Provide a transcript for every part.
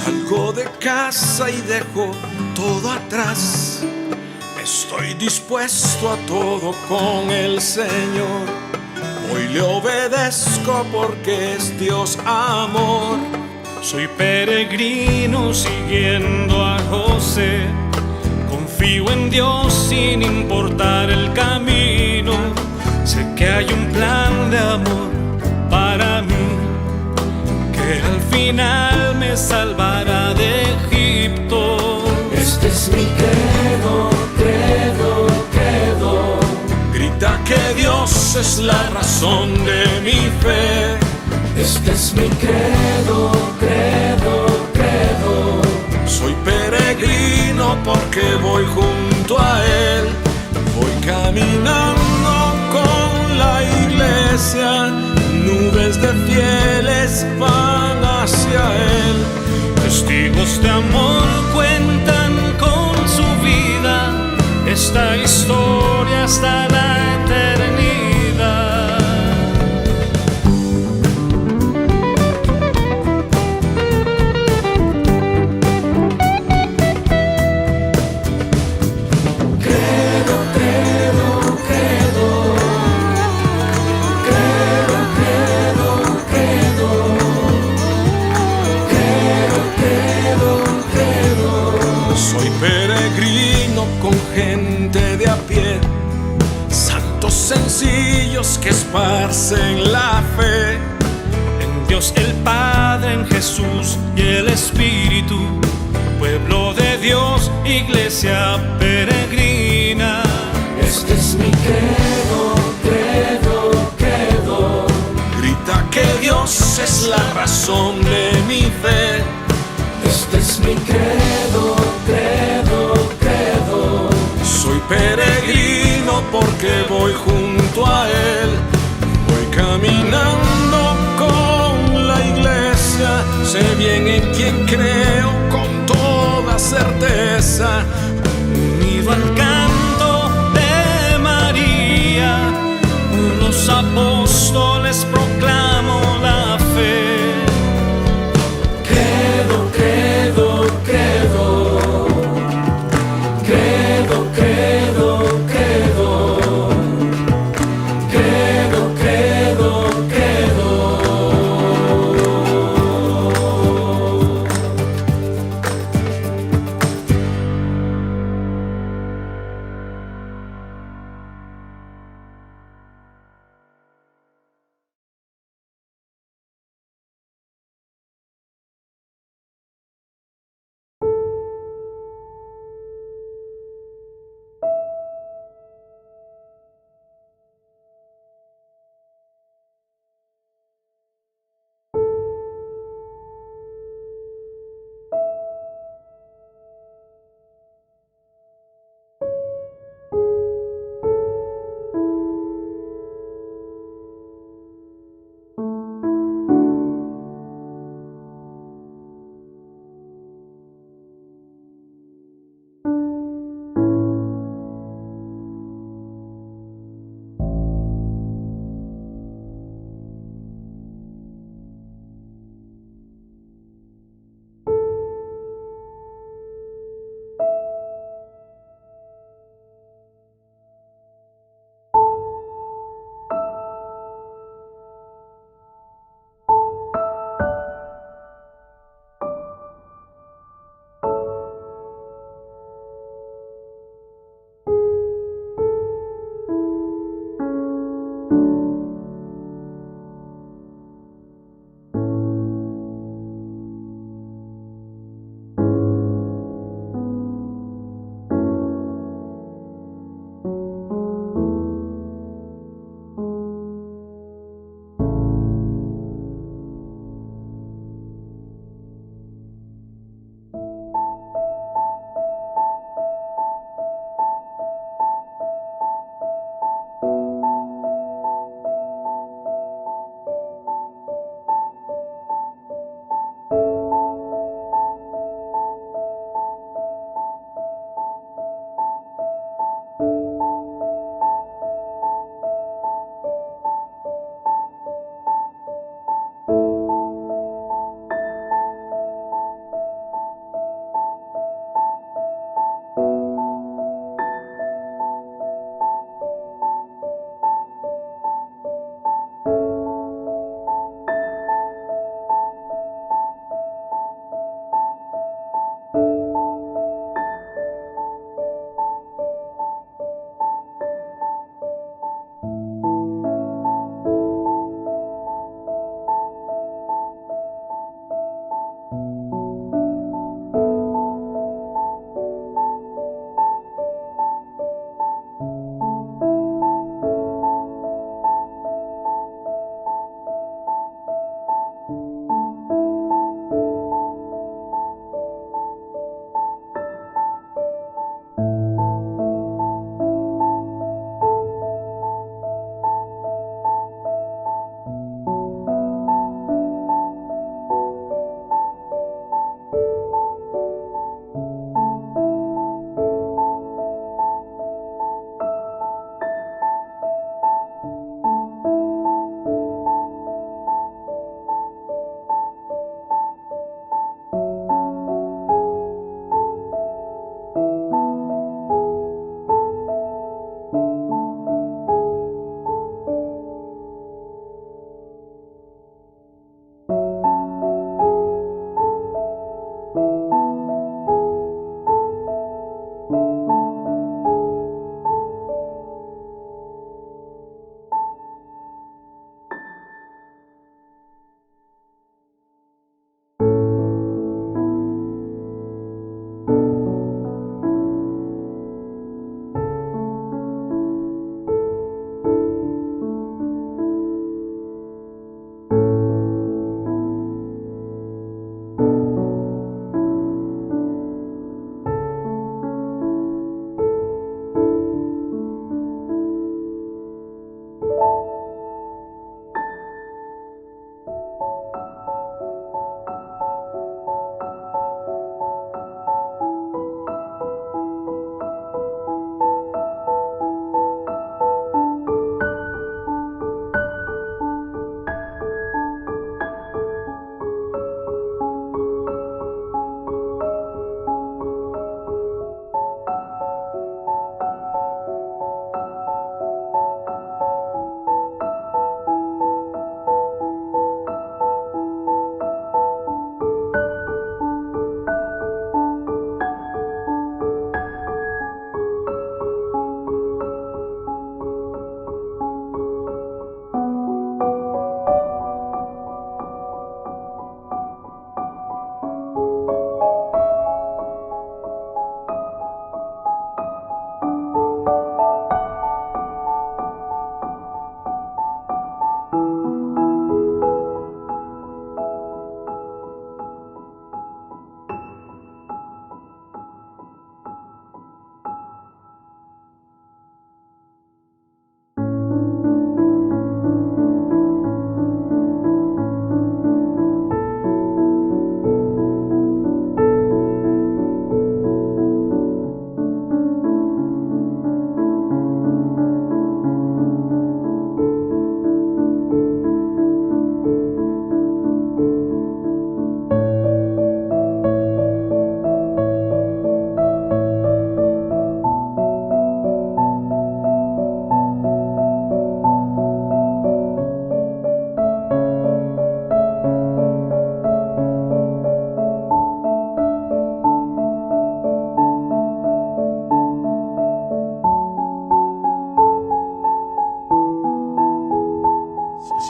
Salgo de casa y dejo todo atrás. Estoy dispuesto a todo con el Señor. Hoy le obedezco porque es Dios amor. Soy peregrino siguiendo a José. Confío en Dios sin importar el camino. Sé que hay un plan de amor para mí, que al final me salvará de Egipto. Este es mi credo, credo, credo. Grita que Dios es la razón de mi fe. Este es mi credo, credo, credo. Soy peregrino porque voy junto a Él. Voy caminando con la iglesia. Nubes de fieles van hacia Él. Testigos de amor cuentan con su vida esta historia hasta la eternidad. Credo, credo, credo. Credo, credo, credo. Credo, credo, credo. Soy peregrino con gente de a pie, santos sencillos que esparcen la fe. En Dios el Padre, en Jesús y el Espíritu, pueblo de Dios, iglesia peregrina. Este es mi credo, credo, credo. Grita que Dios es la razón de mi fe. Este es mi credo, credo, credo. Soy peregrino porque voy junto a Él. Voy caminando con la iglesia. Sé bien en quién creo con toda certeza. Unido al canto de María, los apóstoles proclamo la fe. Credo, credo, credo. Credo, credo, credo. Credo, credo, credo.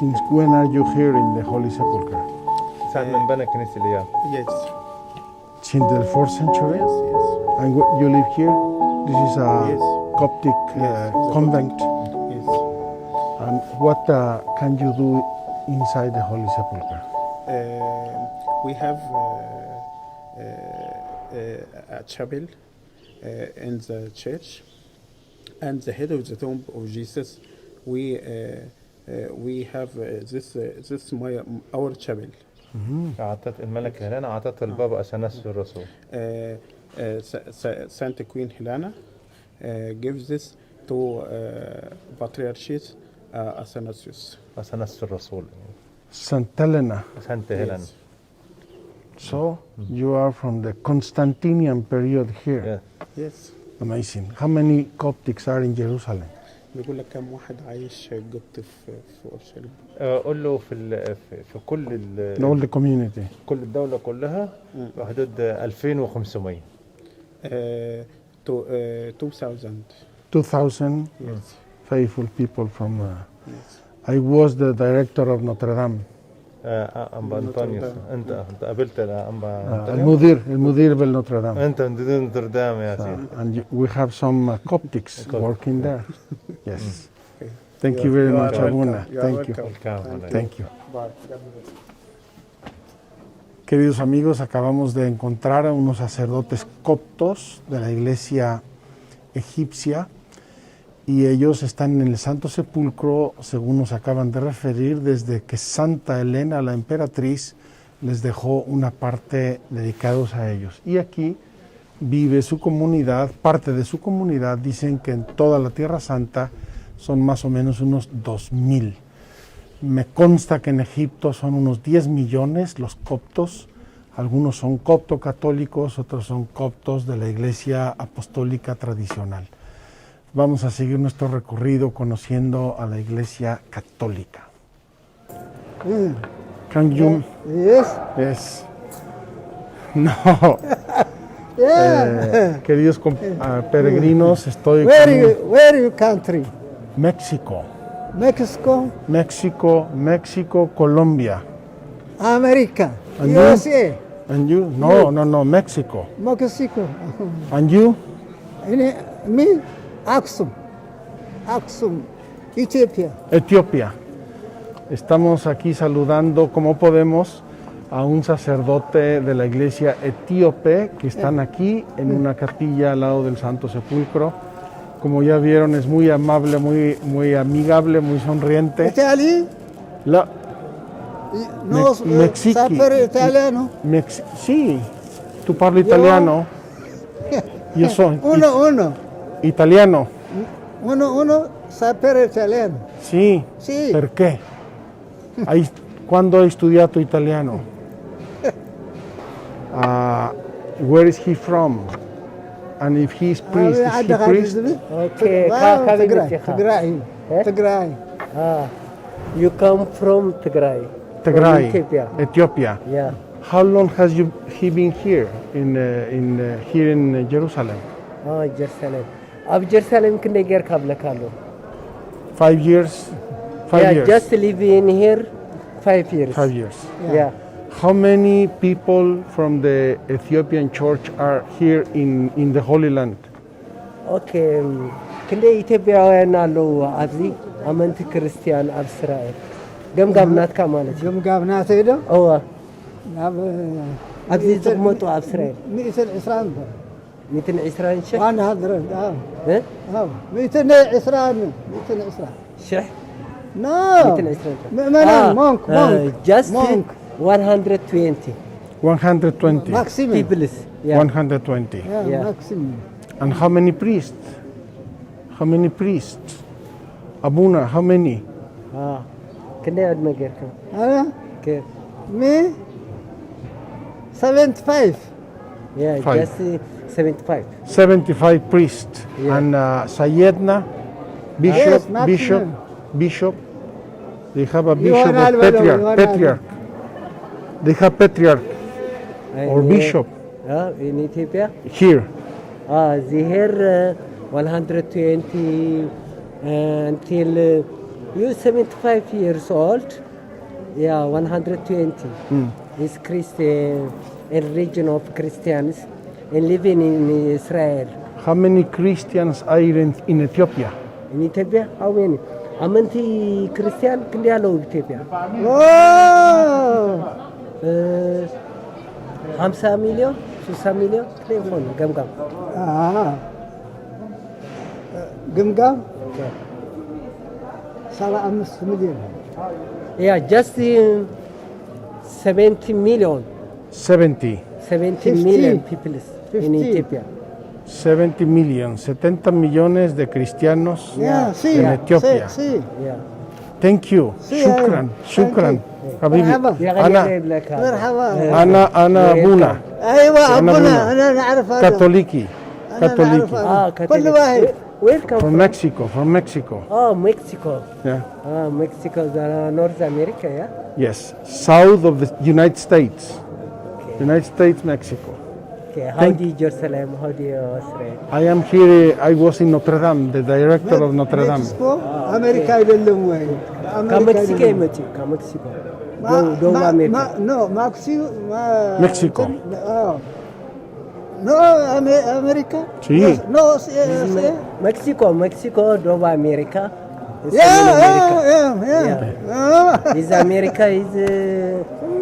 Since when are you here in the Holy Sepulchre? ساعة من بنى كنيسة اليوم. Yes. Since the 4th century? Yes, yes. And you live here? This is a Yes. Coptic Yes. convent. Yes. And what can you do inside the Holy Sepulchre? We have a chapel in the church, and the head of the tomb of Jesus. We have this our chapel. أعطت الملك هيلانا أعطت البابا أثناسيوس الرسول. Saint Queen Helena gives this to Patriarch Athanasius. أثناسيوس الرسول. St. Helena. سانت هيلانا. Yes. So you are from the Constantinian period here. Yeah. Yes. Amazing. How many Coptics are in Jerusalem? بيقول لك كم واحد عايش قبط في اورشليم؟ قول له في كل In all the community. كل الدولة كلها بحدود 2500. 2000. 2,000 Yes. faithful people from... Yes. I was the director of Notre Dame. أنبا أنطونيوس أنت قابلت أنبا المدير بالنوتر دام. أنت مدير نوتردام يا سيدي. And we have some Coptics working there. Yes. Okay. Thank you very much, welcome. Abuna. You are Thank you. welcome. Thank you. Bye. Queridos amigos, acabamos de encontrar a unos sacerdotes coptos de la iglesia egipcia y ellos están en el Santo Sepulcro, según nos acaban de referir, desde que Santa Elena, la emperatriz, les dejó una parte dedicados a ellos. Y aquí vive su comunidad, parte de su comunidad, dicen que en toda la Tierra Santa son más o menos unos 2,000. Me consta que en Egipto son unos 10 millones los coptos, algunos son copto-católicos, otros son coptos de la Iglesia Apostólica Tradicional. Vamos a seguir nuestro recorrido conociendo a la Iglesia Católica. Can you... Yes. Yes. No. Queridos peregrinos, estoy Where you country? México. Mexico, México, Colombia. America, And you? USA, And you? No, México. Mexico. And you? Me, Aksum, Ethiopia. Etiopía. Estamos aquí saludando, como podemos, a un sacerdote de la iglesia etíope que están aquí en una capilla al lado del Santo Sepulcro. Como ya vieron, es muy amable, muy amigable, muy sonriente. Italy? No, Mexici. sapere italiano? Sí, tu parli italiano. Io sono Uno, italiano. sapere italiano. Sì. Sì. Perché? Quando hai studiato italiano? Where is he from? And if he's priest, is he priest? Okay, Tigray. You come from Tigray. Tigray, Ethiopia. Ethiopia. Yeah. How long has he been here in Jerusalem? Jerusalem. Ab Jerusalem kende ger kabla kalo. 5 years. 5 Yeah, years. just living here 5 years. 5 years. Yeah. How many people from the Ethiopian church are here in the Holy Land? Okay. Kende ኢትዮጵያውያን አሉ ኣብዚ አመንቲ ክርስቲያን ኣብ እስራኤል ገምጋምናትካ ማለት እዩ ገምጋምናት ሄዶ እዋ ናብ ኣብዚ ዝቕመጡ ኣብ እስራኤል 120 120 ሽሕ 120 ሽሕ No. 120 ምእመናን monk. Just monk. 120 120. Maximum. peoples. Yeah. 120. Yeah. Maximum. And how many priests? How many priests? Abuna, how many? ክንደይ ዕድመ ጌርካ Me 75. Yeah, Five. just 75. 75 priests. Yeah. And Sayedna, Yes, maximum. bishop. They have a You bishop are or not well, patriarch. They have patriarch or bishop In Ethiopia? here. They here 120 until You 75 years old. Yeah, 120. Is Christian, a religion of Christians, and living in Israel. How many Christians are in Ethiopia? In Ethiopia, how many? Amanti Christian ክንዲያለው ኢትዮጵያ ኦ 50 ሚሊዮን 60 ሚሊዮን ቴሌፎን ገምጋም ግምጋም 75 ሚሊዮን Yeah, just 70 million. 70. 70 million people in Ethiopia. 70 million, 70 millones de cristianos sí, en Etiopía. Sí. Yeah. Thank you. Sí, Shukran. Shukran. Habibi. مرحبا. مرحبا Ana Buna. ايوه أنا ابونا بونا. انا نعرف هذا Katoliki. أنا Katoliki. نعرف. كل واحد Welcome From from Mexico. From Mexico. Oh, Mexico. Yeah. Mexico, North America, yeah? Yes. South of the United States. Okay. United States, Mexico. Okay, how do you Jerusalem? How do you Israel? I am here. I was in Notre Dame, the director of Notre Dame. ሜክሲኮ አሜሪካ አይደለም ወይ? ከሜክሲኮ የመጡ ከሜክሲኮ ደቡብ አሜሪካ ኖ ሜክሲኮ። ኖ አሜሪካ Sí. ኖ ሜክሲኮ ደቡብ አሜሪካ Yeah. Is America is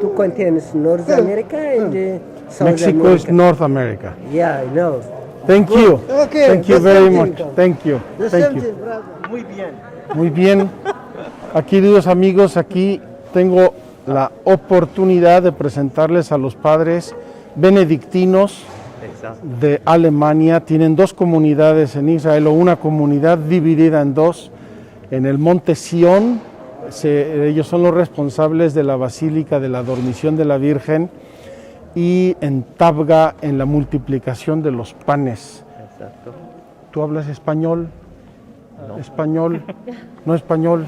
two continents, North America and South Mexico America. is North America. Yeah, I know. Thank you. Okay, Thank you the very same much. thing. Thank you. The Thank same you. thing, brother. Muy bien. Aquí, queridos amigos, aquí tengo la oportunidad de presentarles a los padres benedictinos de Alemania. Tienen dos comunidades en Israel, o una comunidad dividida en dos. En el monte Sión, ellos son los responsables de la Basílica de la Dormición de la Virgen, y en Tabga, en la multiplicación de los panes. Exacto. ¿Tú hablas español? No. ¿Español? ¿No español?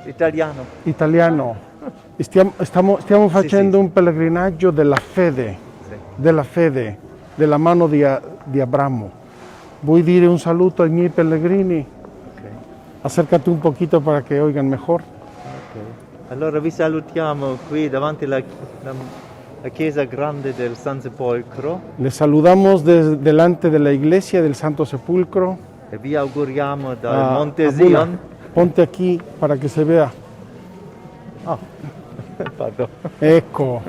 Italiano. Italiano. Stiamo facendo un pellegrinaggio della fede, della mano di Abramo. Vuoi dire un saluto ai miei pellegrini? Acércate un poquito para que oigan mejor. Allora vi salutiamo qui davanti alla chiesa grande del San Sepolcro Les saludamos delante de la iglesia del Santo Sepulcro. e vi auguriamo dal Ah, Monte Abuna, Sion. ponte aquí para que se vea. Pardon. Ecco,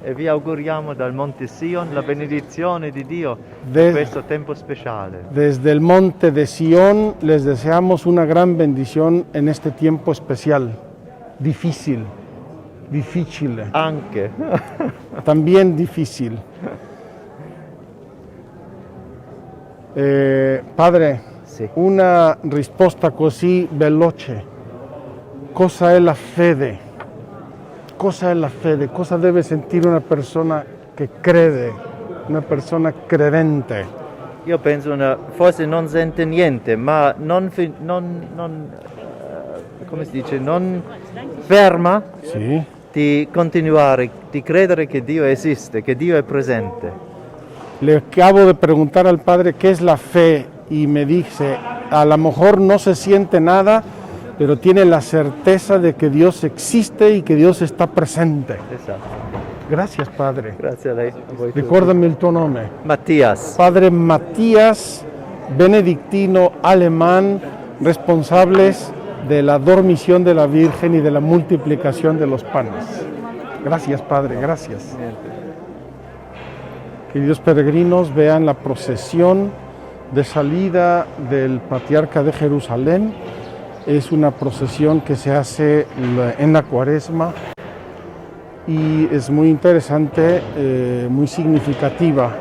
E vi auguriamo dal Monte Sion la benedizione di Dio De- in questo tempo speciale. desde el monte de Sión les deseamos una gran bendición en este tiempo especial, difícil, Anche. también difícil. Padre, Sì. una risposta così veloce. Cosa è la fede? Cosa è la fede? Cosa deve sentire una persona che crede, una persona credente? Io penso forse non sente niente, ma come si dice, non ferma Sí. di continuare, di credere che Dio esiste, che Dio è presente. Le acabo de preguntar al padre qué es la fe y me dice, a lo mejor no se siente nada, pero tiene la certeza de que Dios existe y que Dios está presente. Esatto. Gracias, Padre. Grazie a lei. A voi tutti. Ricordami il tuo nome. Mattias. Padre Matías, benedictino alemán, responsables de la dormición de la Virgen y de la multiplicación de los panes. Gracias, Padre, gracias. Queridos peregrinos, vean la procesión de salida del Patriarca de Jerusalén. Es una procesión que se hace en la Cuaresma y es muy interesante, muy significativa.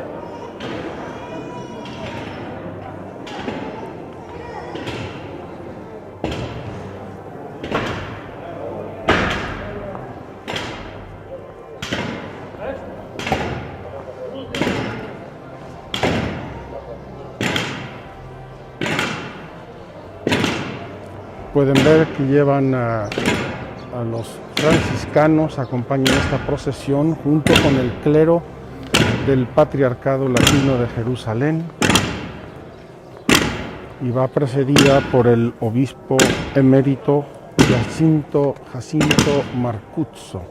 Pueden ver que llevan a los franciscanos, acompañan esta procesión junto con el clero del Patriarcado Latino de Jerusalén. y va precedida por el obispo emérito Jacinto Marcuzzo.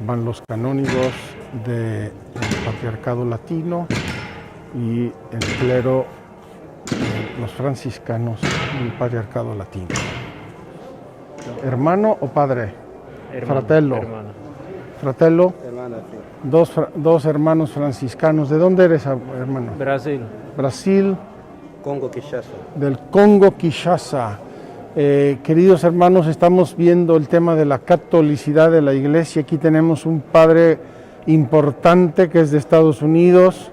Van los canónigos del Patriarcado Latino y el clero, los franciscanos del Patriarcado Latino. ¿Hermano o padre? Hermano, Fratello. hermano. Fratello, Hermana, sí. dos hermanos franciscanos. ¿De dónde eres, hermano? Brasil. Brasil, Congo, Kinshasa. del Congo, Kinshasa. Queridos hermanos, estamos viendo el tema de la catolicidad de la iglesia. Aquí tenemos un padre importante que es de Estados Unidos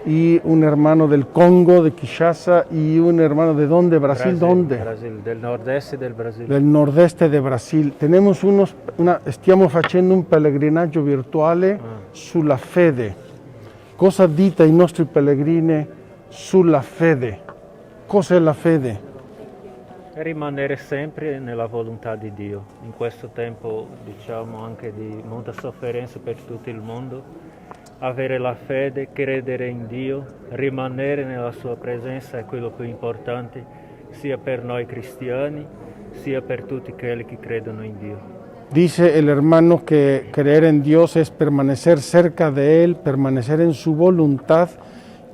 y un hermano del Congo, de Kinshasa, y un hermano de dónde, Brasil, ¿dónde? Brasil, del nordeste del Brasil. Del nordeste de Brasil. Stiamo facendo un pellegrinaggio virtuale sulla fede. Cosa dite ai nostri pellegrini sulla fede? Cos'è la fede? Rimanere sempre nella volontà di Dio. In questo tempo, diciamo, anche di molta sofferenza per tutto il mondo, avere la fede, credere in Dio, rimanere nella sua presenza è quello più importante, sia per noi cristiani, sia per tutti quelli che credono in Dio. Dice el hermano que creer en Dios es permanecer cerca de Él, permanecer en su voluntad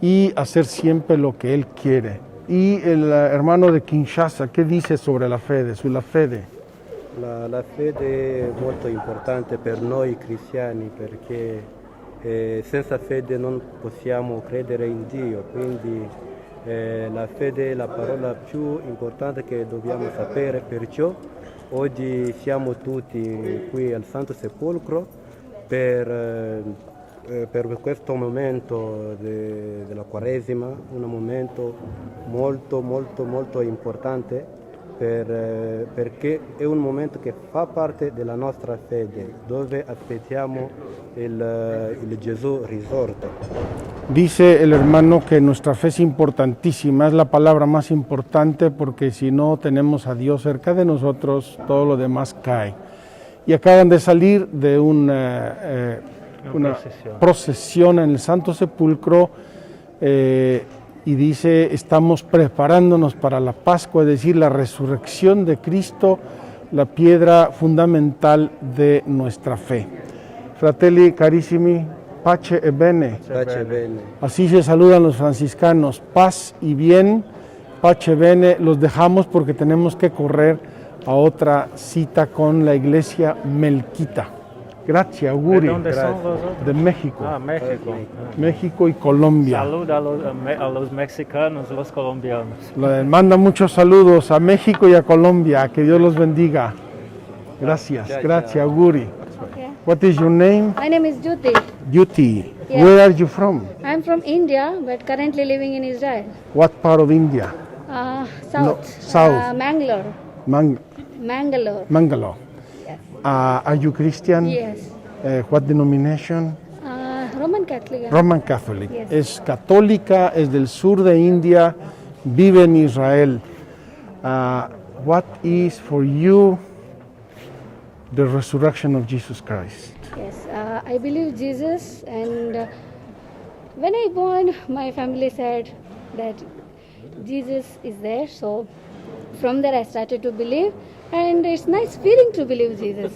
y hacer siempre lo que Él quiere. Y el hermano de Kinshasa, ¿qué dice sobre la fede, sulla fede? La fede è molto importante per noi cristiani perché senza fede non possiamo credere in Dio, quindi la fede è la parola più importante che dobbiamo sapere, perciò oggi siamo tutti qui al Santo Sepolcro per questo momento della Quaresima, un momento molto importante perché è un momento che fa parte della nostra fede, dove aspettiamo il Gesù risorto. Dice el hermano que nuestra fe es importantísima, es la palabra más importante porque si no tenemos a Dios cerca de nosotros, todo lo demás cae. Y acaban de salir de una procesión en el Santo Sepulcro y dice, estamos preparándonos para la Pascua, es decir, la resurrección de Cristo, la piedra fundamental de nuestra fe. Fratelli carissimi, pace e bene. Pace bene. Así se saludan los franciscanos, paz y bien, pace bene. Los dejamos porque tenemos que correr a otra cita con la iglesia melquita. Gracias, auguri. ¿De dónde son vosotros? De México. Ah, México. México y Colombia. Salud a los mexicanos, los colombianos. Le manda muchos saludos a México y a Colombia. Que Dios los bendiga. Gracias, gracias, auguri. Okay. What is your name? My name is Jyoti. Yuti. Yeah. Where are you from? I'm from India, but currently living in Israel. What part of India? South. south. Mangalore. Mangalore. Mangalore. Yes. Are you Christian? Yes. What denomination? Roman Catholic. Roman Catholic. Yes. Es católica, es del sur de India, vive en Israel. What is for you the resurrection of Jesus Christ? Yes. I believe Jesus, and when I born, my family said that Jesus is there. So from there I started to believe, and it's nice feeling to believe Jesus.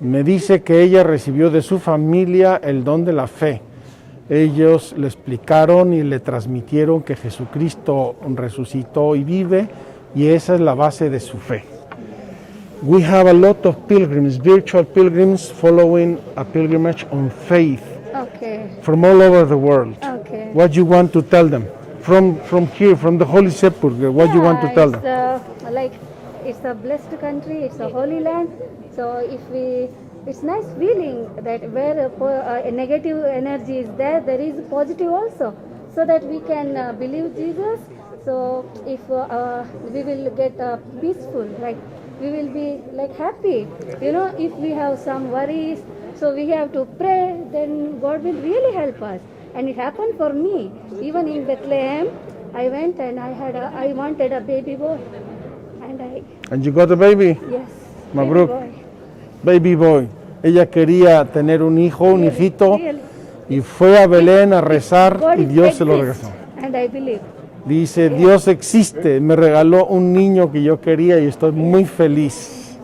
Me dice que ella recibió de su familia el don de la fe. Ellos le explicaron y le transmitieron que Jesucristo resucitó y vive, y esa es la base de su fe. We have a lot of pilgrims, virtual pilgrims, following a pilgrimage on faith Okay. from all over the world. Okay. What you want to tell them? From here, from the Holy Sepulchre, what you want to tell them? It's a blessed country, it's a holy land. So it's nice feeling that where a negative energy is there, there is positive also. So that we can believe Jesus. So if we will get peaceful, like we will be like happy. You know, if we have some worries, so we have to pray, then God will really help us. And it happened for me. Even in Bethlehem, I went and I wanted a baby boy. And you got a baby? Yes. Mabruk. Baby boy. Baby boy. Ella quería tener un hijo, un hijito, Really. y fue a Belén a rezar God y Dios se lo exists, regresó. And I believe. Dice, Dios existe, me regaló un niño que yo quería y estoy muy feliz.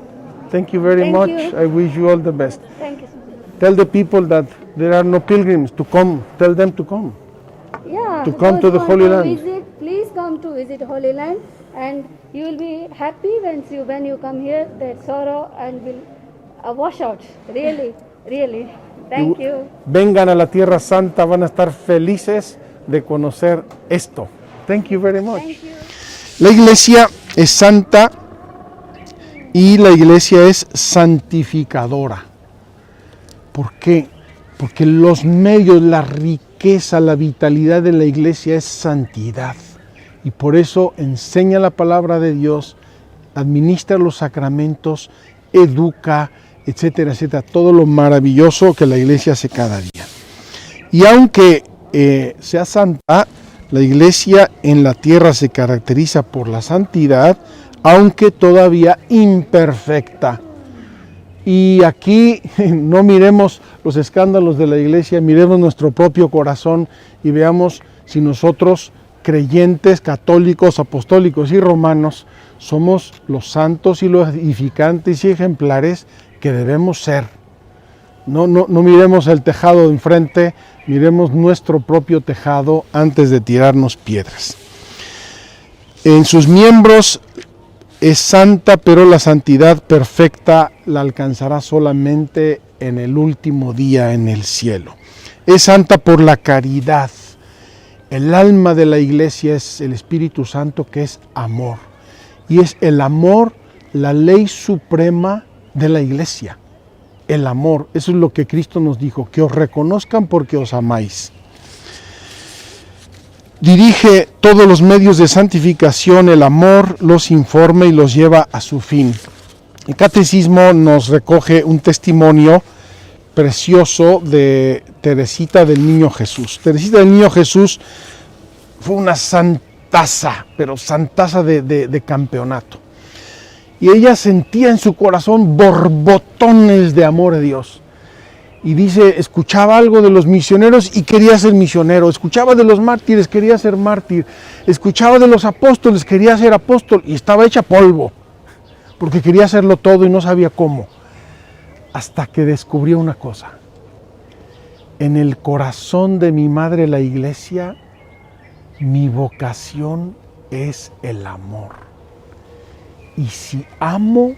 Thank you very Thank much. you. I wish you all the best. Thank you so much. Tell the people that there are no pilgrims to come. Tell them to come. Yeah. To come those to the who want Holy Land. Visit, please come to visit Holy Land, and you will be happy when you come here. That sorrow and will wash out. Really, really. Thank you. Vengan a la Tierra Santa, van a estar felices de conocer esto. Thank you very much. Thank you. La iglesia es santa y la iglesia es santificadora. ¿Por qué? Porque los medios, la riqueza, la vitalidad de la iglesia es santidad. Y por eso enseña la palabra de Dios, administra los sacramentos, educa, etcétera, etcétera. Todo lo maravilloso que la iglesia hace cada día. Y aunque sea santa, la iglesia en la tierra se caracteriza por la santidad, aunque todavía imperfecta. Y aquí no miremos los escándalos de la iglesia, miremos nuestro propio corazón y veamos si nosotros, creyentes, católicos, apostólicos y romanos, somos los santos y los edificantes y ejemplares que debemos ser. No miremos el tejado de enfrente, miremos nuestro propio tejado antes de tirarnos piedras. En sus miembros es santa, pero la santidad perfecta la alcanzará solamente en el último día en el cielo. Es santa por la caridad. El alma de la iglesia es el Espíritu Santo, que es amor. Y es el amor la ley suprema de la iglesia. El amor, eso es lo que Cristo nos dijo, que os reconozcan porque os amáis. Dirige todos los medios de santificación, el amor los informa y los lleva a su fin. El catecismo nos recoge un testimonio precioso de Teresita del Niño Jesús. Teresita del Niño Jesús fue una santaza, pero santaza de campeonato. Y ella sentía en su corazón borbotones de amor a Dios. Y dice, escuchaba algo de los misioneros y quería ser misionero. Escuchaba de los mártires, quería ser mártir. Escuchaba de los apóstoles, quería ser apóstol. Y estaba hecha polvo, porque quería hacerlo todo y no sabía cómo. Hasta que descubrió una cosa. En el corazón de mi madre, la iglesia, mi vocación es el amor. Y si amo,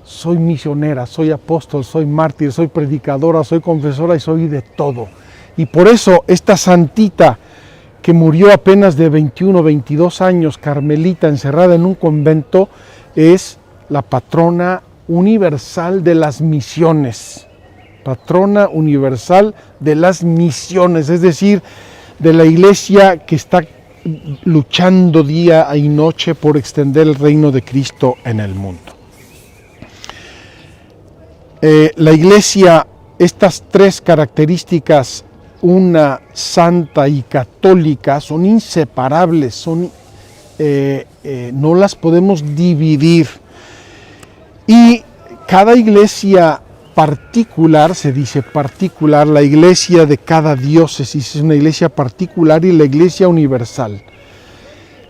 soy misionera, soy apóstol, soy mártir, soy predicadora, soy confesora y soy de todo. Y por eso esta santita que murió apenas de 21, 22 años, carmelita, encerrada en un convento, es la patrona universal de las misiones. Patrona universal de las misiones, es decir, de la iglesia que está luchando día y noche por extender el reino de Cristo en el mundo. La iglesia, estas tres características, una santa y católica, son inseparables, no las podemos dividir. Y cada iglesia particular, se dice particular, la iglesia de cada diócesis es una iglesia particular y la iglesia universal.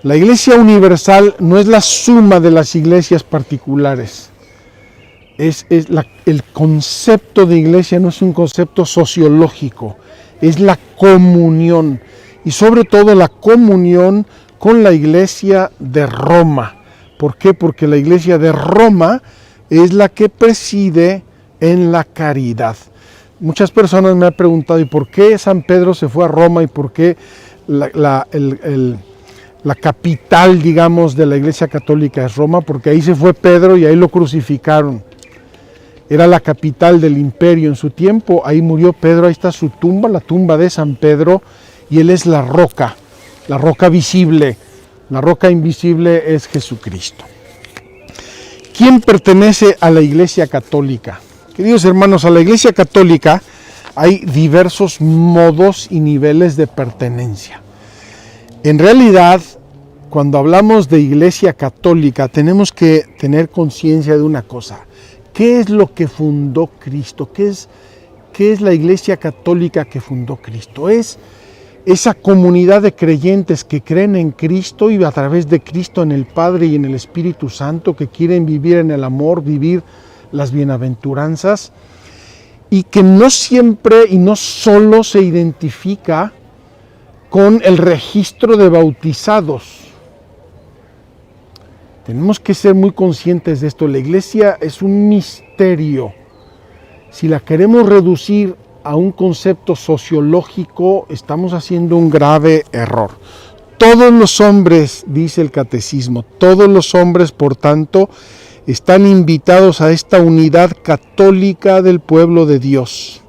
La iglesia universal no es la suma de las iglesias particulares. El concepto de iglesia no es un concepto sociológico, es la comunión y sobre todo la comunión con la iglesia de Roma. ¿Por qué? Porque la iglesia de Roma es la que preside en la caridad. Muchas personas me han preguntado, ¿y por qué San Pedro se fue a Roma y por qué la capital, digamos, de la Iglesia Católica es Roma? Porque ahí se fue Pedro y ahí lo crucificaron. Era la capital del imperio en su tiempo, ahí murió Pedro, ahí está su tumba, la tumba de San Pedro, y él es la roca visible. La roca invisible es Jesucristo. ¿Quién pertenece a la Iglesia Católica? Queridos hermanos, a la Iglesia Católica hay diversos modos y niveles de pertenencia. En realidad, cuando hablamos de Iglesia Católica, tenemos que tener conciencia de una cosa. ¿Qué es lo que fundó Cristo? ¿Qué es la Iglesia Católica que fundó Cristo? Es esa comunidad de creyentes que creen en Cristo y a través de Cristo en el Padre y en el Espíritu Santo, que quieren vivir en el amor, vivir las bienaventuranzas, y que no siempre y no solo se identifica con el registro de bautizados. Tenemos que ser muy conscientes de esto. La Iglesia es un misterio. Si la queremos reducir a un concepto sociológico, estamos haciendo un grave error. Todos los hombres, dice el Catecismo, todos los hombres, por tanto, están invitados a esta unidad católica del pueblo de Dios.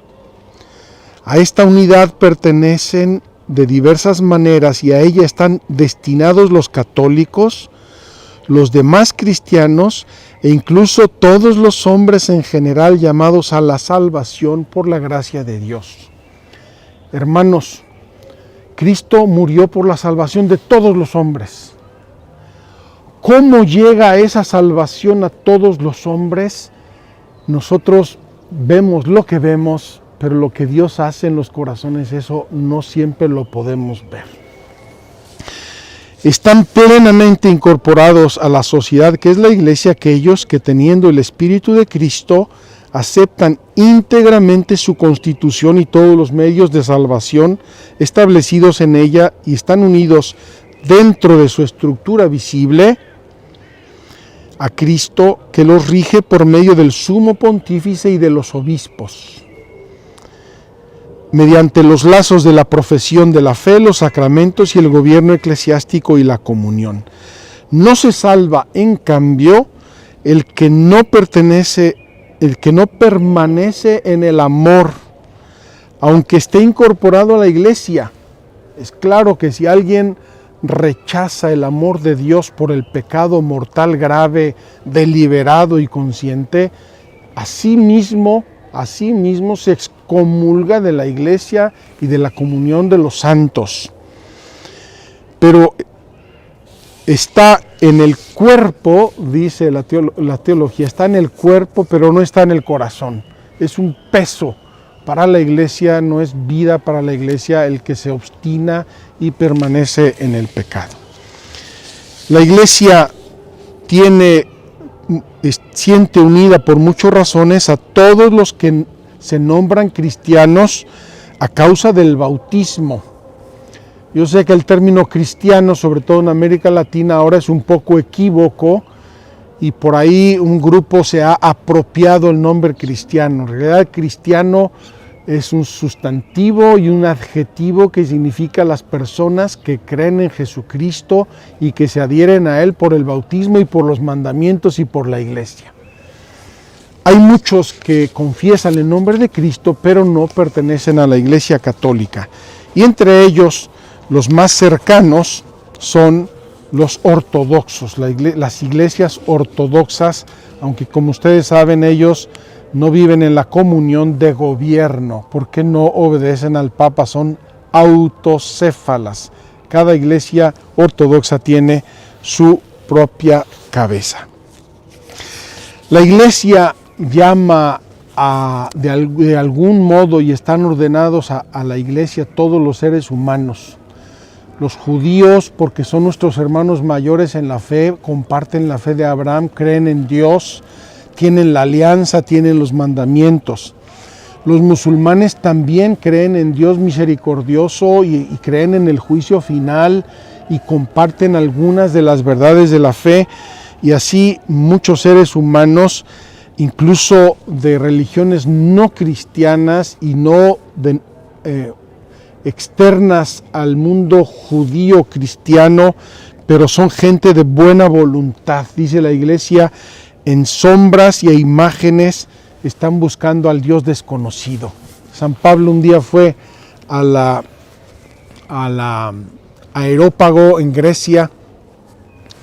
A esta unidad pertenecen de diversas maneras y a ella están destinados los católicos, los demás cristianos e incluso todos los hombres en general llamados a la salvación por la gracia de Dios. Hermanos, Cristo murió por la salvación de todos los hombres. ¿Cómo llega esa salvación a todos los hombres? Nosotros vemos lo que vemos, pero lo que Dios hace en los corazones, eso no siempre lo podemos ver. Están plenamente incorporados a la sociedad que es la Iglesia aquellos que, teniendo el Espíritu de Cristo, aceptan íntegramente su constitución y todos los medios de salvación establecidos en ella y están unidos dentro de su estructura visible a Cristo, que los rige por medio del sumo pontífice y de los obispos, mediante los lazos de la profesión de la fe, los sacramentos y el gobierno eclesiástico y la comunión. No se salva, en cambio, el que no permanece en el amor, aunque esté incorporado a la Iglesia. Es claro que si alguien rechaza el amor de Dios por el pecado mortal grave, deliberado y consciente, asimismo se excomulga de la Iglesia y de la comunión de los santos. Pero está en el cuerpo, dice la teología, está en el cuerpo, pero no está en el corazón. Es un peso para la Iglesia, no es vida para la Iglesia el que se obstina y permanece en el pecado. La Iglesia siente unida por muchas razones a todos los que se nombran cristianos a causa del bautismo. Yo sé que el término cristiano, sobre todo en América Latina, ahora es un poco equívoco y por ahí un grupo se ha apropiado el nombre cristiano. En realidad, cristiano es un sustantivo y un adjetivo que significa las personas que creen en Jesucristo y que se adhieren a Él por el bautismo y por los mandamientos y por la Iglesia. Hay muchos que confiesan el nombre de Cristo, pero no pertenecen a la Iglesia Católica. Y entre ellos, los más cercanos son los ortodoxos, las iglesias ortodoxas, aunque como ustedes saben, ellos no viven en la comunión de gobierno, porque no obedecen al Papa, son autocéfalas. Cada iglesia ortodoxa tiene su propia cabeza. La Iglesia llama de algún modo y están ordenados a la Iglesia todos los seres humanos. Los judíos, porque son nuestros hermanos mayores en la fe, comparten la fe de Abraham, creen en Dios, tienen la alianza, tienen los mandamientos. Los musulmanes también creen en Dios misericordioso y creen en el juicio final y comparten algunas de las verdades de la fe, y así muchos seres humanos, incluso de religiones no cristianas y no externas al mundo judío cristiano, pero son gente de buena voluntad. Dice la Iglesia, en sombras y a imágenes están buscando al Dios desconocido. San Pablo un día fue al Areópago en Grecia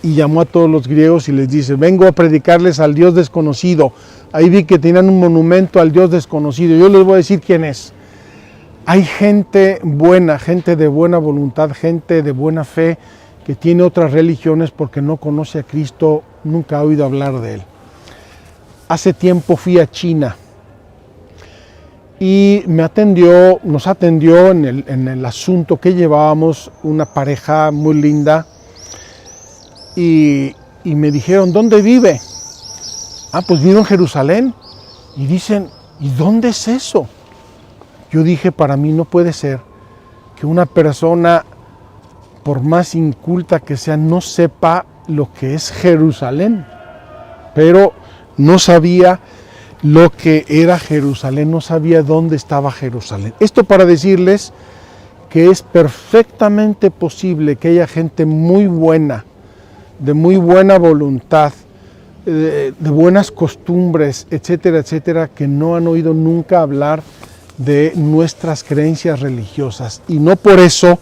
y llamó a todos los griegos y les dice: vengo a predicarles al Dios desconocido. Ahí vi que tenían un monumento al Dios desconocido. Yo les voy a decir quién es. Hay gente buena, gente de buena voluntad, gente de buena fe que tiene otras religiones porque no conoce a Cristo, nunca ha oído hablar de Él. Hace tiempo fui a China y nos atendió en el asunto que llevábamos una pareja muy linda y me dijeron, ¿dónde vive? Pues vivo en Jerusalén. Y dicen, ¿y dónde es eso? Yo dije, para mí no puede ser que una persona, por más inculta que sea, no sepa lo que es Jerusalén. Pero no sabía lo que era Jerusalén, no sabía dónde estaba Jerusalén. Esto para decirles que es perfectamente posible que haya gente muy buena, de muy buena voluntad, de buenas costumbres, etcétera, etcétera, que no han oído nunca hablar de nuestras creencias religiosas y no por eso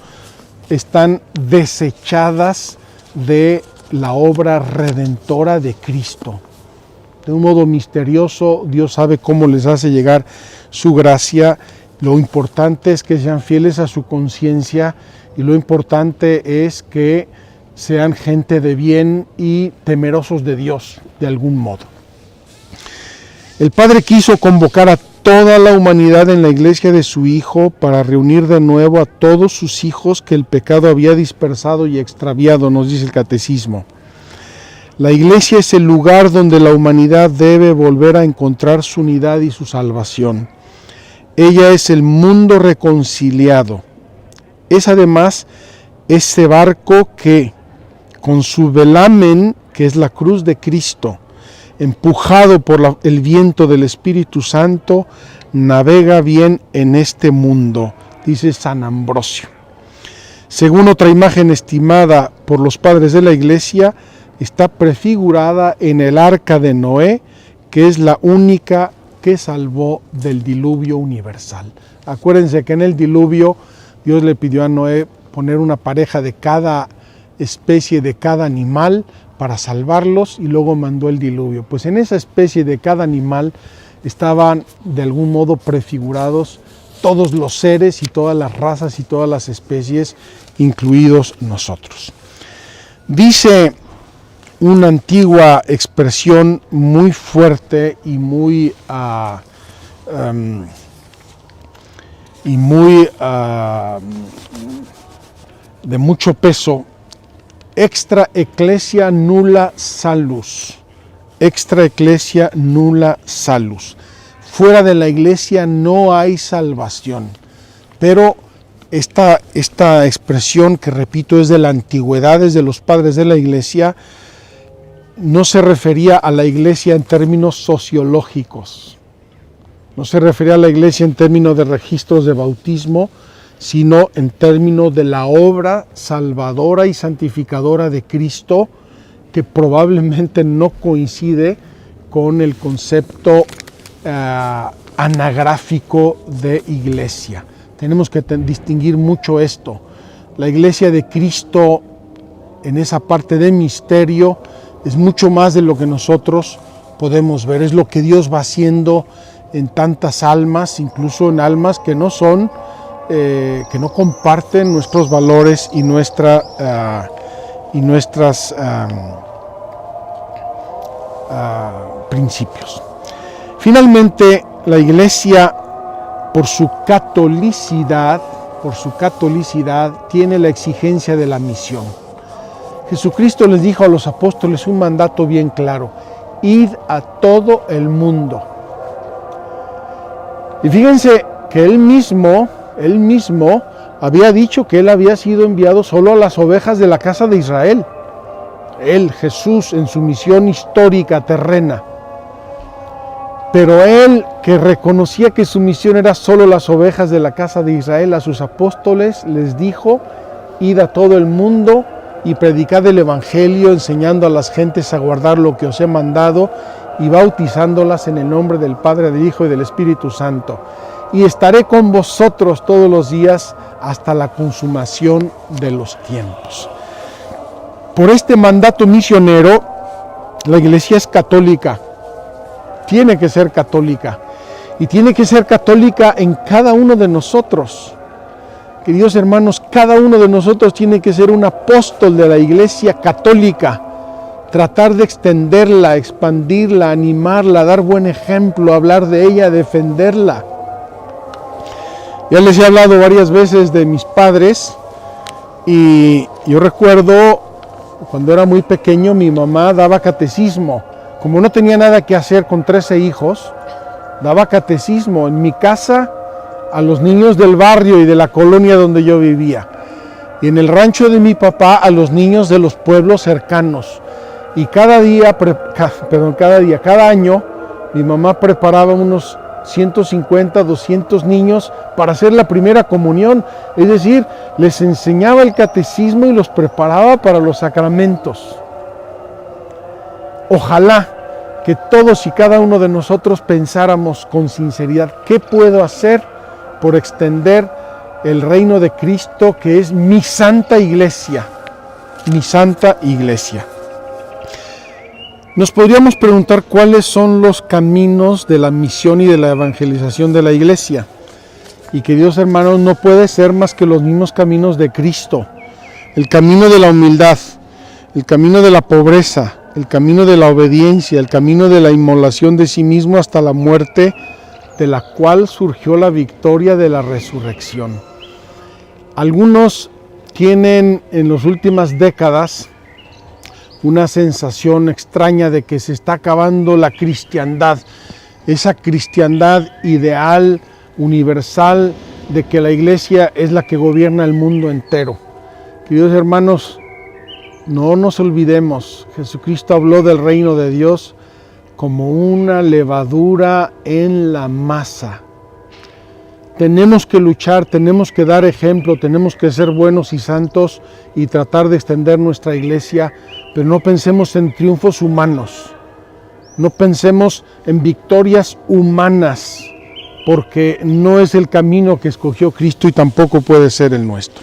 están desechadas de la obra redentora de Cristo. De un modo misterioso, Dios sabe cómo les hace llegar su gracia. Lo importante es que sean fieles a su conciencia y lo importante es que sean gente de bien y temerosos de Dios, de algún modo. El Padre quiso convocar a toda la humanidad en la iglesia de su Hijo para reunir de nuevo a todos sus hijos que el pecado había dispersado y extraviado, nos dice el Catecismo. La iglesia es el lugar donde la humanidad debe volver a encontrar su unidad y su salvación. Ella es el mundo reconciliado. Es además ese barco que, con su velamen, que es la cruz de Cristo, empujado por el viento del Espíritu Santo, navega bien en este mundo, dice San Ambrosio. Según otra imagen estimada por los padres de la Iglesia, está prefigurada en el arca de Noé, que es la única que salvó del diluvio universal. Acuérdense que en el diluvio Dios le pidió a Noé poner una pareja de cada especie, de cada animal, para salvarlos y luego mandó el diluvio. Pues en esa especie de cada animal estaban de algún modo prefigurados todos los seres y todas las razas y todas las especies, incluidos nosotros. Dice una antigua expresión muy fuerte y muy de mucho peso: extra ecclesia nulla salus. Extra ecclesia nulla salus. Fuera de la iglesia no hay salvación. Pero esta expresión, que repito es de la antigüedad, es de los padres de la iglesia, no se refería a la iglesia en términos sociológicos. No se refería a la iglesia en términos de registros de bautismo, sino en términos de la obra salvadora y santificadora de Cristo, que probablemente no coincide con el concepto anagráfico de iglesia. Tenemos que distinguir mucho esto. La iglesia de Cristo, en esa parte de misterio, es mucho más de lo que nosotros podemos ver. Es lo que Dios va haciendo en tantas almas, incluso en almas que no son, que no comparten nuestros valores y nuestros principios. Finalmente, la iglesia, por su catolicidad, tiene la exigencia de la misión. Jesucristo les dijo a los apóstoles un mandato bien claro: id a todo el mundo. Y fíjense que él mismo había dicho que él había sido enviado solo a las ovejas de la casa de Israel. Él, Jesús, en su misión histórica terrena. Pero él, que reconocía que su misión era solo las ovejas de la casa de Israel, a sus apóstoles les dijo: id a todo el mundo y predicad el evangelio, enseñando a las gentes a guardar lo que os he mandado y bautizándolas en el nombre del Padre, del Hijo y del Espíritu Santo. Y estaré con vosotros todos los días hasta la consumación de los tiempos. Por este mandato misionero, la iglesia es católica. Tiene que ser católica. Y tiene que ser católica en cada uno de nosotros. Queridos hermanos, cada uno de nosotros tiene que ser un apóstol de la Iglesia Católica, tratar de extenderla, expandirla, animarla, dar buen ejemplo, hablar de ella, defenderla. Ya les he hablado varias veces de mis padres y yo recuerdo cuando era muy pequeño mi mamá daba catecismo. Como no tenía nada que hacer con 13 hijos, daba catecismo en mi casa a los niños del barrio y de la colonia donde yo vivía. Y en el rancho de mi papá a los niños de los pueblos cercanos. Y cada año mi mamá preparaba unos 150, 200 niños para hacer la primera comunión. Es decir, les enseñaba el catecismo y los preparaba para los sacramentos. Ojalá que todos y cada uno de nosotros pensáramos con sinceridad, ¿qué puedo hacer por extender el reino de Cristo, que es mi santa iglesia? Mi santa iglesia. Nos podríamos preguntar cuáles son los caminos de la misión y de la evangelización de la iglesia. Y queridos hermanos, no puede ser más que los mismos caminos de Cristo. El camino de la humildad, el camino de la pobreza, el camino de la obediencia, el camino de la inmolación de sí mismo hasta la muerte, de la cual surgió la victoria de la resurrección. Algunos tienen en las últimas décadas una sensación extraña de que se está acabando la cristiandad, esa cristiandad ideal, universal, de que la iglesia es la que gobierna el mundo entero. Queridos hermanos, no nos olvidemos, Jesucristo habló del reino de Dios como una levadura en la masa. Tenemos que luchar, tenemos que dar ejemplo, tenemos que ser buenos y santos y tratar de extender nuestra iglesia, pero no pensemos en triunfos humanos, no pensemos en victorias humanas, porque no es el camino que escogió Cristo y tampoco puede ser el nuestro.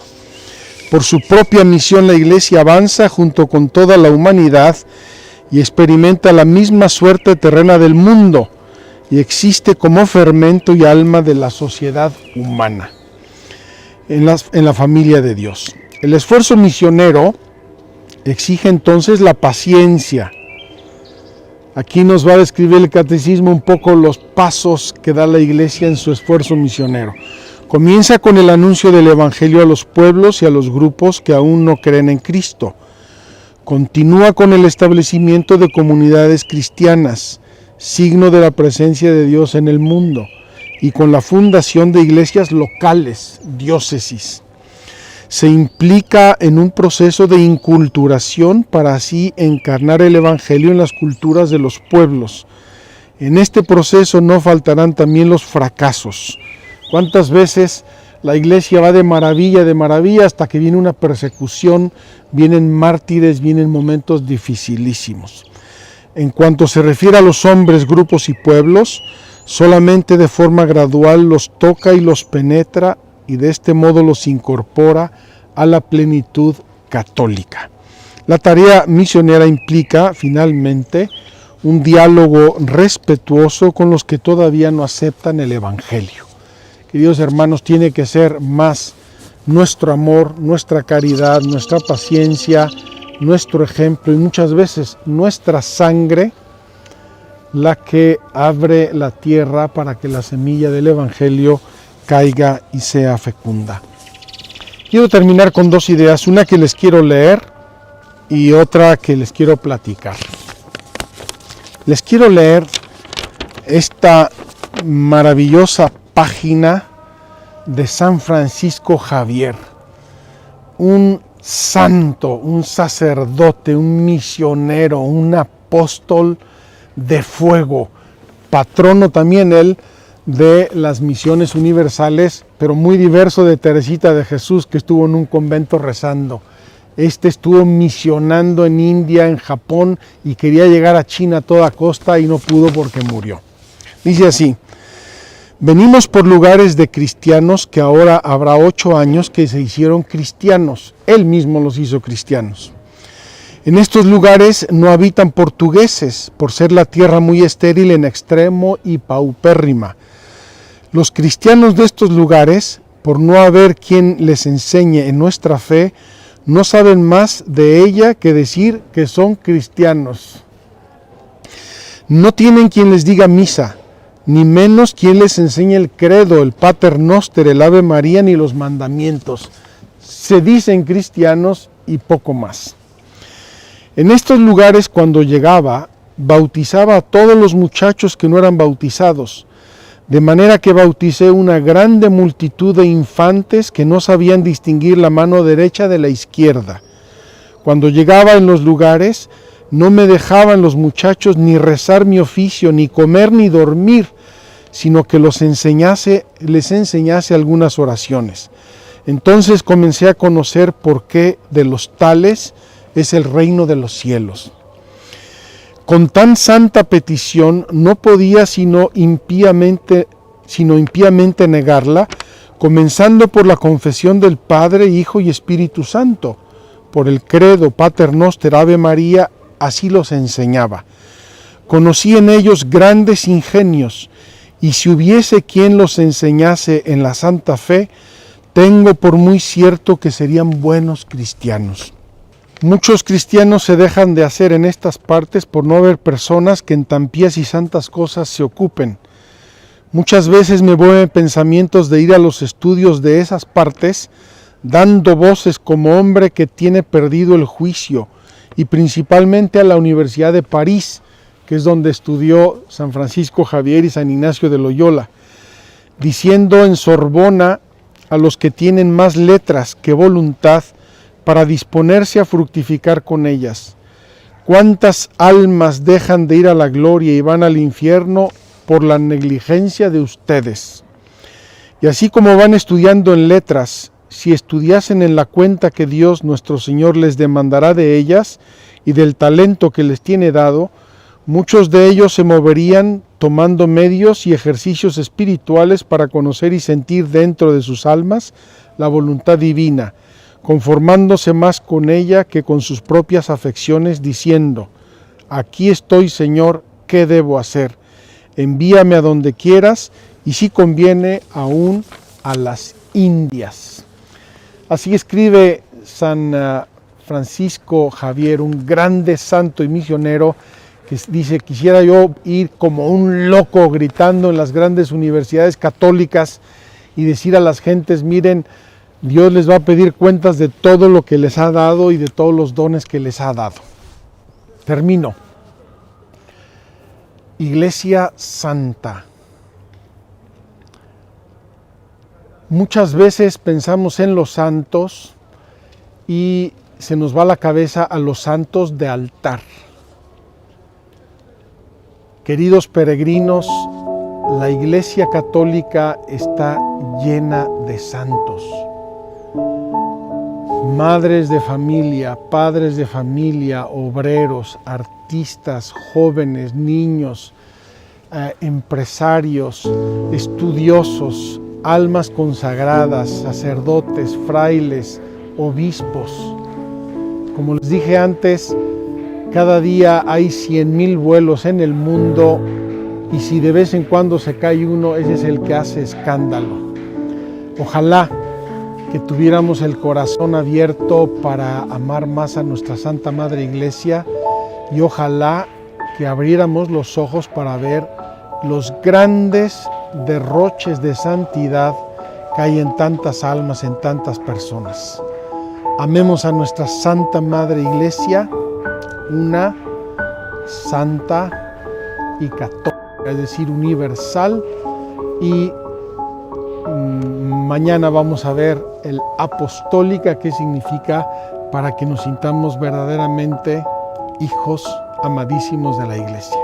Por su propia misión la iglesia avanza junto con toda la humanidad y experimenta la misma suerte terrena del mundo, y existe como fermento y alma de la sociedad humana, en la familia de Dios. El esfuerzo misionero exige entonces la paciencia. Aquí nos va a describir el catecismo un poco los pasos que da la iglesia en su esfuerzo misionero. Comienza con el anuncio del evangelio a los pueblos y a los grupos que aún no creen en Cristo. Continúa con el establecimiento de comunidades cristianas, signo de la presencia de Dios en el mundo, y con la fundación de iglesias locales, diócesis. Se implica en un proceso de inculturación para así encarnar el evangelio en las culturas de los pueblos. En este proceso no faltarán también los fracasos. ¿Cuántas veces la iglesia va de maravilla hasta que viene una persecución, vienen mártires, vienen momentos dificilísimos? En cuanto se refiere a los hombres, grupos y pueblos, solamente de forma gradual los toca y los penetra y de este modo los incorpora a la plenitud católica. La tarea misionera implica, finalmente, un diálogo respetuoso con los que todavía no aceptan el Evangelio. Queridos hermanos, tiene que ser más nuestro amor, nuestra caridad, nuestra paciencia, nuestro ejemplo y muchas veces nuestra sangre la que abre la tierra para que la semilla del Evangelio caiga y sea fecunda. Quiero terminar con dos ideas, una que les quiero leer y otra que les quiero platicar. Les quiero leer esta maravillosa página de San Francisco Javier, un santo, un sacerdote, un misionero, un apóstol de fuego, patrono también él de las misiones universales, pero muy diverso de Teresita de Jesús, que estuvo en un convento rezando. Este estuvo misionando en India, en Japón, y quería llegar a China a toda costa y no pudo porque murió. Dice así: venimos por lugares de cristianos que ahora habrá 8 años que se hicieron cristianos. Él mismo los hizo cristianos. En estos lugares no habitan portugueses, por ser la tierra muy estéril en extremo y paupérrima. Los cristianos de estos lugares por no haber quien les enseñe en nuestra fe, no saben más de ella que decir que son cristianos. No tienen quien les diga misa, ni menos quien les enseñe el credo, el Pater Noster, el Ave María, ni los mandamientos. Se dicen cristianos y poco más. En estos lugares, cuando llegaba, bautizaba a todos los muchachos que no eran bautizados, de manera que bauticé una grande multitud de infantes que no sabían distinguir la mano derecha de la izquierda. Cuando llegaba en los lugares, no me dejaban los muchachos ni rezar mi oficio, ni comer ni dormir, sino que les enseñase algunas oraciones. Entonces comencé a conocer por qué de los tales es el reino de los cielos. Con tan santa petición no podía sino impíamente negarla, comenzando por la confesión del Padre, Hijo y Espíritu Santo. Por el credo, Pater Noster, Ave María, así los enseñaba. Conocí en ellos grandes ingenios, y si hubiese quien los enseñase en la santa fe, tengo por muy cierto que serían buenos cristianos. Muchos cristianos se dejan de hacer en estas partes por no haber personas que en tan pías y santas cosas se ocupen. Muchas veces me voy en pensamientos de ir a los estudios de esas partes, dando voces como hombre que tiene perdido el juicio, y principalmente a la Universidad de París, que es donde estudió San Francisco Javier y San Ignacio de Loyola, diciendo en Sorbona a los que tienen más letras que voluntad, para disponerse a fructificar con ellas. ¿Cuántas almas dejan de ir a la gloria y van al infierno por la negligencia de ustedes? Y así como van estudiando en letras, si estudiasen en la cuenta que Dios nuestro Señor les demandará de ellas y del talento que les tiene dado, muchos de ellos se moverían tomando medios y ejercicios espirituales para conocer y sentir dentro de sus almas la voluntad divina, conformándose más con ella que con sus propias afecciones, diciendo: aquí estoy, Señor, ¿qué debo hacer? Envíame a donde quieras, y si conviene, aún a las Indias. Así escribe San Francisco Javier, un grande santo y misionero, que dice: quisiera yo ir como un loco gritando en las grandes universidades católicas y decir a las gentes: miren, Dios les va a pedir cuentas de todo lo que les ha dado y de todos los dones que les ha dado. Termino. Iglesia Santa. Muchas veces pensamos en los santos y se nos va a la cabeza a los santos de altar. Queridos peregrinos, la Iglesia Católica está llena de santos. Madres de familia, padres de familia, obreros, artistas, jóvenes, niños, empresarios, estudiosos, almas consagradas, sacerdotes, frailes, obispos. Como les dije antes, cada día hay 100,000 vuelos en el mundo, y si de vez en cuando se cae uno, ese es el que hace escándalo. Ojalá que tuviéramos el corazón abierto para amar más a nuestra Santa Madre Iglesia, y ojalá que abriéramos los ojos para ver los grandes derroches de santidad que hay en tantas almas, en tantas personas. Amemos a nuestra Santa Madre Iglesia, una santa y católica, es decir, universal, y mañana vamos a ver el apostólica, que significa para que nos sintamos verdaderamente hijos amadísimos de la Iglesia.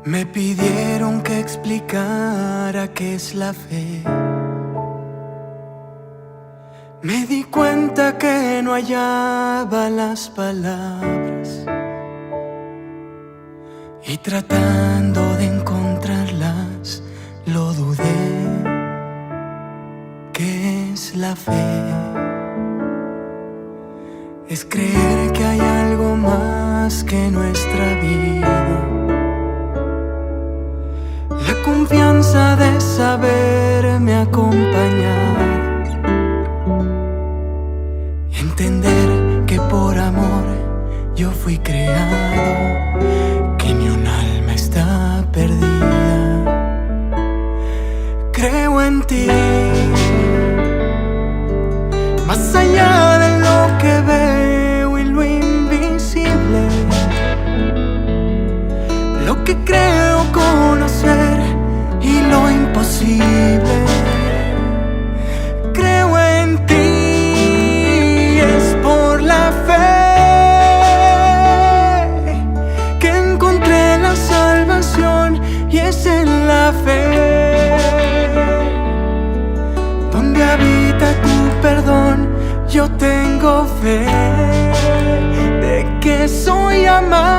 Me pidieron que explicara qué es la fe. Me di cuenta que no hallaba las palabras y tratando de encontrarlas lo dudé. ¿Qué es la fe? Es creer que hay algo más que nuestra vida. La confianza de saberme acompañar. Entender que por amor yo fui creado, que ni un alma está perdida. Creo en ti, más allá de lo que veo y lo invisible, lo que creo conocer y lo imposible. Creo en ti, es por la fe que encontré la salvación, y es en la fe donde habita tu perdón. Yo tengo fe de que soy amado